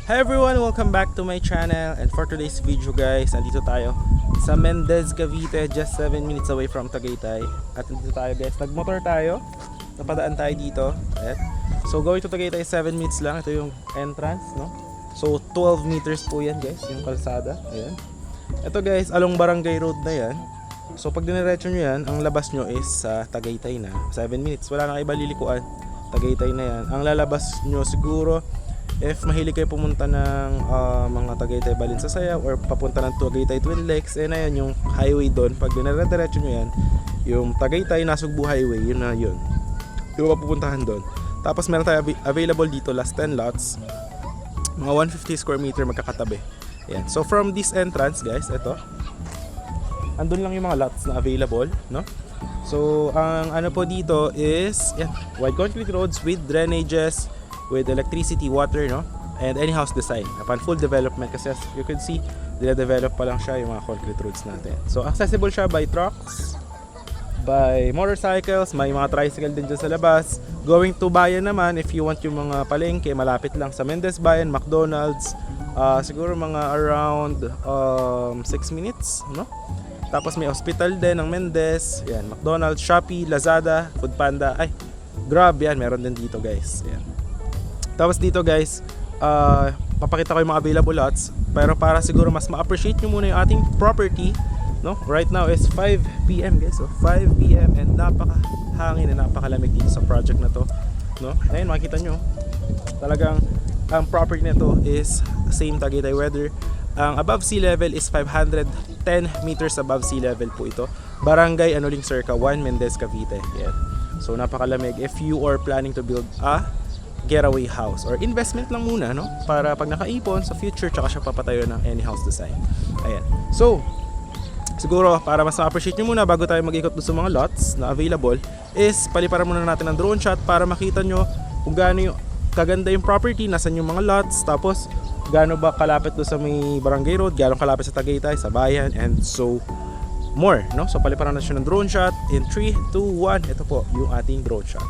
Hi everyone! Welcome back to my channel, and for today's video guys, nandito tayo sa Mendez, Cavite, just 7 minutes away from Tagaytay. At nandito tayo guys, nagmotor tayo, napadaan tayo dito. Ayan. So going to Tagaytay 7 minutes lang, ito yung entrance, no? So 12 meters po yan guys, yung kalsada. Ayan. Ito guys, along Barangay Road na yan. So pag diniretso nyo yan, ang labas nyo is sa Tagaytay na. 7 minutes, wala na kayo balilikuan. Tagaytay na yan. Ang lalabas nyo siguro, if mahilig kayo pumunta ng mga Tagaytay Balinsasayag or papunta ng Tagaytay Twin Lakes, na yan yung highway doon. Pag dinire-diretso nyo yan, yung Tagaytay Nasugbu Highway, yun na yun. Yung mapupuntahan doon. Tapos meron tayo available dito, last 10 lots. Mga 150 square meter magkakatabi. Ayan. So from this entrance guys, ito. Andun lang yung mga lots na available, no? So ang ano po dito is yan, wide concrete roads with drainages, with electricity, water, no? And any house design upon full development, kasi as you can see, dina-develop pa lang siya yung mga concrete roads natin. So accessible siya by trucks, by motorcycles, may mga tricycle din dyan sa labas. Going to Bayan naman, if you want yung mga palengke, malapit lang sa Mendez Bayan, McDonald's, siguro mga around 6 minutes, no? Tapos may hospital din ng Mendez, yan, McDonald's, Shopee, Lazada, Foodpanda, ay, Grab, yan, meron din dito guys, yan. Tapos dito guys, papakita ko yung mga available lots, pero para siguro mas ma-appreciate nyo muna yung ating property, no? Right now is 5 PM guys, so 5 PM and napakahangin and napakalamig dito sa project na to, no? Ayun, makikita nyo, talagang ang property nito is same Tagaytay weather. Ang above sea level is 510 meters above sea level po ito. Barangay Anuling Circa 1, Mendez, Cavite. Yan. So napakalamig if you are planning to build a getaway house or investment lang muna, no? Para pag nakaipon sa future, tsaka siya papatayo ng any house design. Ayan. So siguro para mas ma-appreciate nyo muna bago tayo mag-ikot sa mga lots na available, is paliparan muna natin ng drone shot para makita nyo kung gaano yung kaganda yung property, nasan yung mga lots, tapos gaano ba kalapit do sa may Barangay Road, gaano kalapit sa Tagaytay, sa bayan, and so more, no? So paliparan natin ng drone shot in 3, 2, 1. Ito po yung ating drone shot.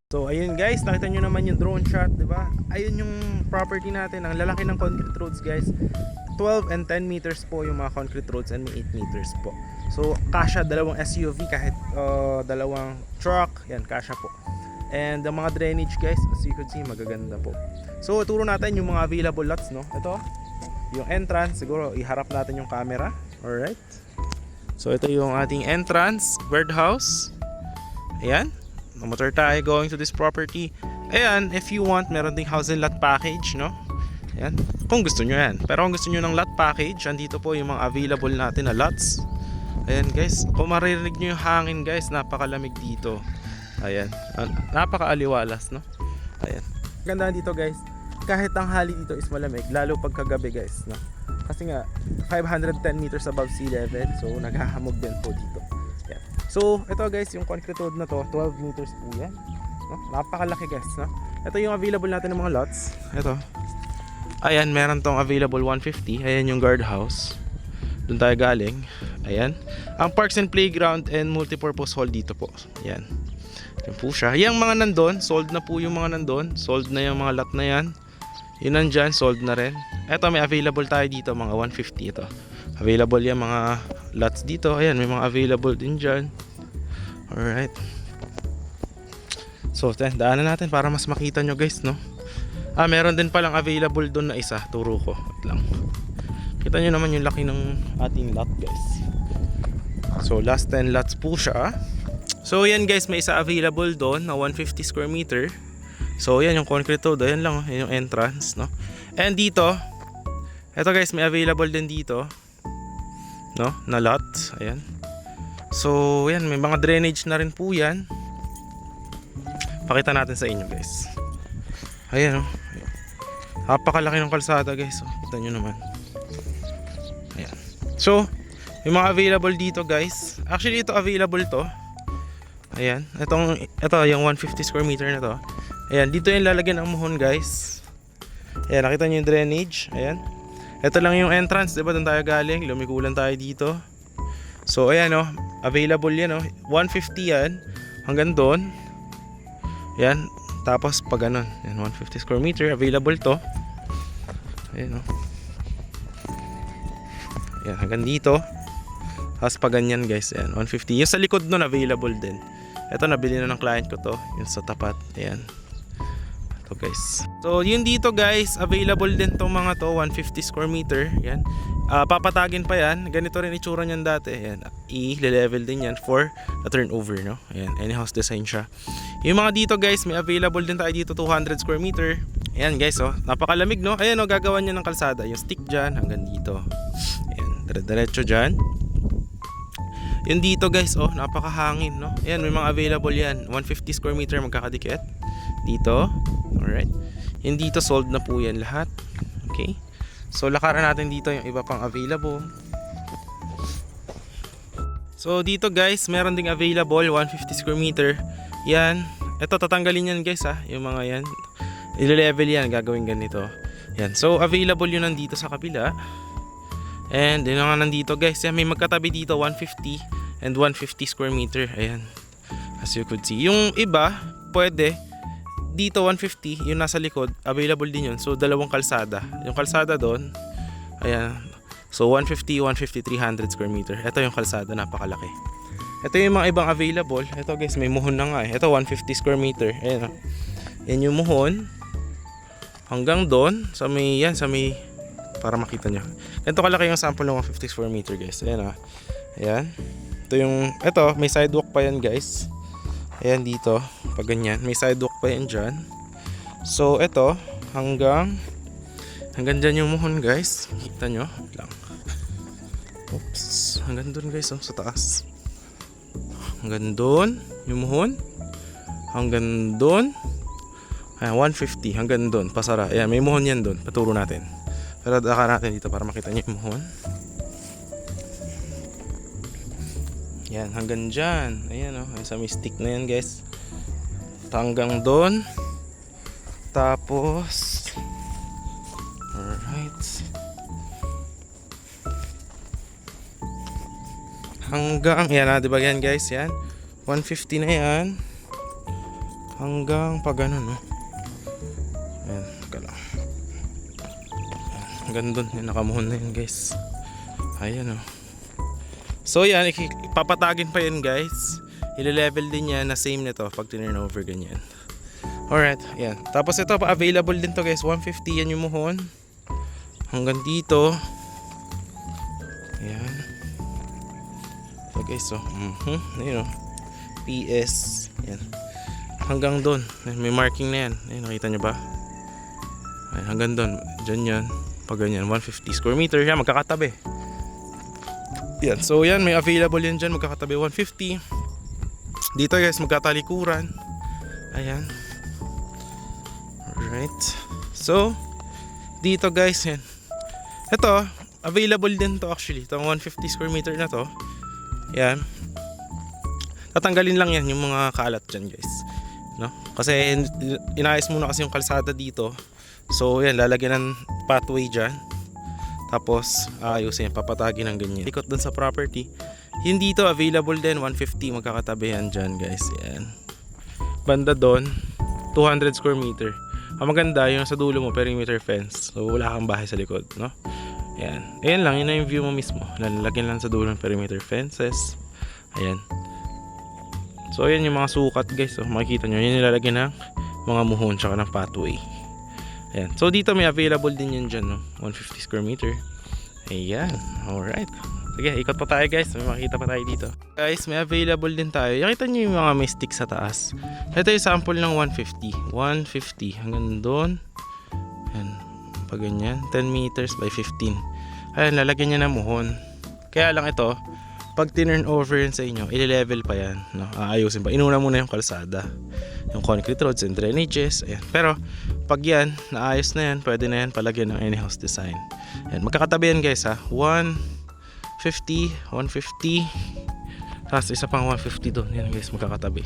So ayun guys, nakita nyo naman yung drone shot, di ba? Ayun yung property natin, ang lalaki ng concrete roads guys. 12 and 10 meters po yung mga concrete roads and may 8 meters po. So kasha dalawang SUV, kahit dalawang truck, yan kasha po. And ang mga drainage guys, as you can see, magaganda po. So turo natin yung mga available lots, no? Ito, yung entrance, siguro iharap natin yung camera. Alright. So ito yung ating entrance, birdhouse. Ayan. Motor tayo going to this property. Ayan, if you want, meron ding house and lot package, no? Ayan, kung gusto nyo yan. Pero kung gusto nyo ng lot package, andito po yung mga available natin na lots. Ayan guys, kung maririnig nyo yung hangin guys, napakalamig dito. Ayan, napakaaliwalas, no? Ayan, ganda dito guys, kahit ang hali dito is malamig, lalo pagkagabi guys, no? Kasi nga 510 meters above sea level, so naghahamog din po dito. Ayan. So ito guys, yung concrete road na to, 12 meters po yan, no? Napakalaki guys, no? Ito yung available natin ng mga lots. Ito, ayan, meron tong available 150. Ayan yung guardhouse, doon tayo galing. Ayan, ang parks and playground and multipurpose hall dito po. Ayan, yan po siya. Yung mga nandun, sold na po yung mga nandun. Sold na yung mga lot na yan. Yun nandyan, sold na rin. Eto, may available tayo dito, mga 150 ito. Available yung mga lots dito. Ayan, may mga available din dyan. Alright. So, daanan natin para mas makita nyo guys, no? Meron din palang available doon na isa. Turo ko. Wait lang. Kita nyo naman yung laki ng ating lot guys. So last 10 lots po siya. So yan guys, may isa available doon na 150 square meter. So yan yung concrete road. Ayan lang, yan yung entrance, no? And dito, eto guys, may available din dito, no, na lot. Ayan. So yan, may mga drainage na rin po yan. Pakita natin sa inyo guys. Ayan, oh. Napakalaki ng kalsada guys. Oh, kita nyo naman. Ayan. So, yung mga available dito guys. Actually ito available to. Ayan. Ito yung 150 square meter na to. Ayan. Dito yung lalagyan ng muhon guys. Ayan. Nakita nyo yung drainage. Ayan. Ito lang yung entrance. Diba doon tayo galing. Lumikulan tayo dito. So ayan oh. Available yan oh. 150 yan. Hanggang doon. Ayan. Tapos pag ganun, yan, 150 square meter, available to. Ayan o. Ayan, hanggang dito. Tapos pag ganyan guys, ayan, 150. Yung sa likod nun, available din. Ito, nabili na ng client ko to. Yung sa tapat, ayan. Ito guys. So, yun dito guys, available din tong mga to, 150 square meter. Ayan. Papatagin pa yan. Ganito rin itsura niyan dati. Ayan. I-level din yan for the turnover, no? Ayan. Any house design siya. Yung mga dito guys, may available din tayo dito 200 square meter. Ayan guys, oh. Napakalamig, no? Ayan, oh. Gagawan niya ng kalsada. Yung stick dyan hanggang dito. Ayan. Diretso dyan. Yung dito guys, oh. Napakahangin, no? Ayan, may mga available yan. 150 square meter magkakadikit. Dito. Alright. Yung dito, sold na po yan lahat. Okay. So lakaran natin dito yung iba pang available. So dito guys, meron ding available 150 square meter. Yan. Ito tatanggalin yan guys ha. Yung mga yan. I-level yan. Gagawin ganito. Yan. So available yun nandito sa kabila. And yun nga nandito guys. Yan, may magkatabi dito 150 and 150 square meter. Ayan. As you could see. Yung iba pwede dito 150, yung nasa likod, available din yun. So dalawang kalsada. Yung kalsada doon, ayan. So 150, 150, 300 square meter. Ito yung kalsada, napakalaki. Ito yung mga ibang available. Ito guys, may muhon na nga eh. Ito 150 square meter. Ayan. Yan yung muhon. Hanggang doon, sa may, yan, sa may, para makita nyo. Ganito kalaki yung sample ng 150 square meter guys. Ayan Ayan. Ito yung, ito, may sidewalk pa yan guys. Ayan dito, pag ganyan, may sidewalk pa yan dyan. So ito, hanggang dyan yung muhon guys. Kita nyo, wait lang. Oops, hanggang dun guys, oh, sa taas. Hanggang dun, yung muhon. Hanggang dun. Ayan, 150, hanggang dun, pasara. Ayan, may muhon yan dun, paturo natin. Pero daka natin dito para makita nyo yung muhon. Yan, hanggang dyan. Ayan o, sa mystic na yan guys. Hanggang doon. Tapos alright. Hanggang, yan na, diba yan guys, yan 150 na yan. Hanggang pag ano no. Ayan, kala. Hanggang doon, yan, nakamuhon na yan guys. Ayan o. So yan, ipapatagin pa yan guys. I-level din yan na same nito pag turn over ganyan. Alright, yan. Tapos ito pa available din to guys. 150 yan yung muhon. Hanggang dito. Ayan. So guys, so ayun o. PS. Yan. Hanggang doon. May marking na yan. Ayun, nakita nyo ba? Ayan, hanggang doon. Diyan yan. Pag ganyan, 150 square meter. Yan, magkakatabi. Yan, so yan, may available yan dyan, magkakatabi 150. Dito guys, magkatalikuran. Ayan. Alright. So, dito guys, yan. Ito, available din to actually. Itong 150 square meter na to. Yan. Tatanggalin lang yan, yung mga kalat dyan guys. No? Kasi, inayos muna kasi yung kalsada dito. So, yan, lalagyan ng pathway dyan. Tapos ayusin, papatagin ng ganyan. Ikot dun sa property. Yung dito available din 150, magkakatabi yan dyan guys. Yan. Banda doon 200 square meter. Ang maganda yung sa dulo mo perimeter fence. So wala kang bahay sa likod, no? Yan. Ayan lang, yun na yung view mo mismo. Lalagyan lang sa dulo ng perimeter fences. Ayan. So ayan yung mga sukat guys. So makikita nyo, yun nilalagyan ng mga muhon tsaka ng pathway. Ayan. So dito may available din yun dyan, no? 150 square meter. Ayan. Alright. Sige, ikot pa tayo guys. May makita pa tayo dito. Guys, may available din tayo. Nakita nyo yung mga may stick sa taas. Ito yung sample ng 150. 150 hanggang doon. Ayan. Pag ganyan. 10 meters by 15. Ayan, lalagyan niya ng muhon. Kaya lang ito, pag tinurn over yun sa inyo, i-level pa yan. No? Aayusin pa. Inuna muna yung kalsada. Yung concrete roads and drainages. Ayan. Pero, pag yan, naayos na yan, pwede na yan palagyan ng any house design. Ayan. Magkakatabi yan guys ha. 150, 150. Tapos isa pang 150 doon. Yan guys, magkakatabi.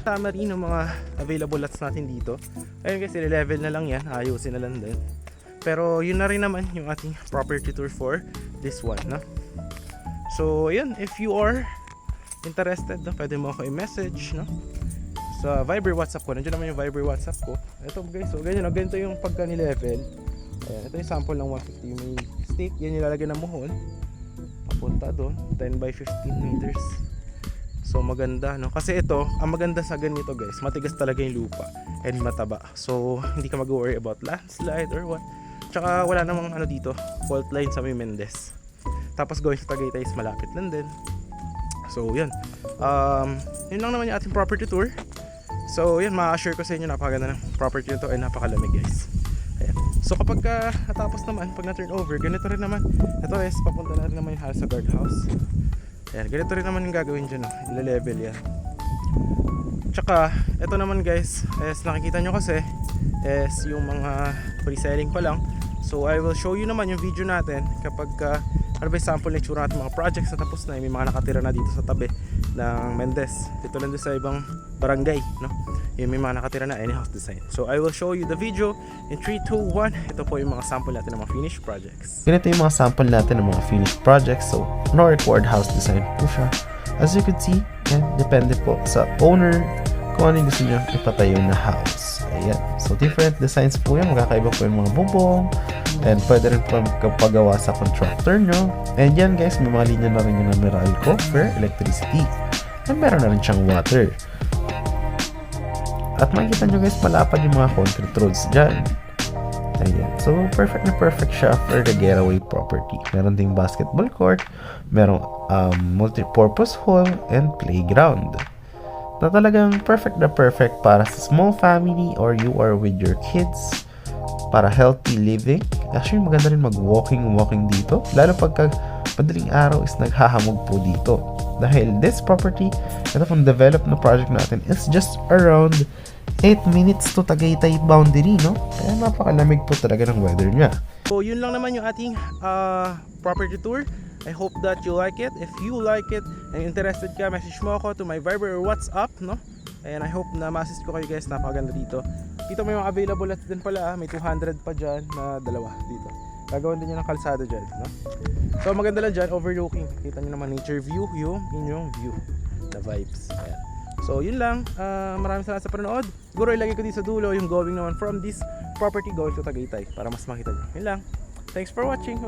Tama rin ng mga available lots natin dito. Ayun guys, i-level na lang yan. Ayusin na lang din. Pero yun na rin naman yung ating property tour for this one, no? So, yun, if you are interested, no, pwede mo ako i-message, no? Sa Viber WhatsApp ko. Nandiyan naman yung Viber WhatsApp ko. Ito guys, so ganyan, no? Ganito yung pagka ni-level. Ayan, ito yung sample ng 150. May stick, yan yung lalagyan ng muhon. Papunta doon, 10 by 15 meters. So maganda, no? Kasi ito, ang maganda sa ganito guys, matigas talaga yung lupa and mataba. So hindi ka mag-worry about landslide or what. Tsaka wala namang ano dito, fault line sa may Mendez. Tapos going sa Tagaytay is malapit lang din. So yun. Yun lang naman yung ating property tour. So yun, ma-assure ko sa inyo napakaganda ng property nito and napakalamig guys. Ayan. So kapag natapos naman, pag na-turn over, ganito rin naman. Ito guys, papunta na rin naman yung sa guardhouse. Ayan, ganito rin naman yung gagawin dyan, no? Ile-level yan. Tsaka, ito naman guys, is nakikita nyo kasi is yung mga pre-selling pa lang. So I will show you naman yung video natin kapag ano ba yung sample na itsura natin mga projects na tapos na, may mga nakatira na dito sa tabi ng Mendez. Dito lang din sa ibang barangay, no? Yung may mga nakatira na any house design. So I will show you the video in 3, 2, 1. Ito po yung mga sample natin ng mga finished projects. Ganito yung mga sample natin ng mga finished projects. So no required house design po siya. As you can see, yan, depende po sa owner kung ano yung gusto nyo ipatayo na house. Ayan. So different designs po yan. Magkakaiba po yung mga bubong. And pwede rin po magpagawa sa contractor nyo. And yan guys, may mga linya na rin yung Meralco for electricity. And meron na rin siyang water. At makikita nyo guys, malapad yung mga concrete roads dyan. Ayan. So perfect na perfect siya for the getaway property. Meron ding basketball court. Merong multi-purpose hall and playground. Na talagang perfect na perfect para sa small family or you are with your kids. Para healthy living. Actually, maganda rin mag-walking dito. Lalo pagka madaling araw is naghahamog po dito. Dahil this property, ito pong developed na project natin is just around 8 minutes to Tagaytay boundary, no? Kaya napakalamig po talaga ng weather niya. So yun lang naman yung ating property tour. I hope that you like it. If you like it and interested ka, message mo ako to my Viber or WhatsApp, no? And I hope na ma-assist ko kayo guys, napakaganda dito. Dito may mga available at din pala, may 200 pa dyan na dalawa dito. Gagawin din nyo ng kalsada dyan, no? So maganda lang dyan, overlooking. Kita nyo naman nature view, yung inyong view, the vibes. Ayan. So yun lang, maraming salamat sa panonood. Siguro ilagay ko dito sa dulo yung going naman from this property going to Tagaytay para mas makita nyo. Yun lang. Thanks for watching.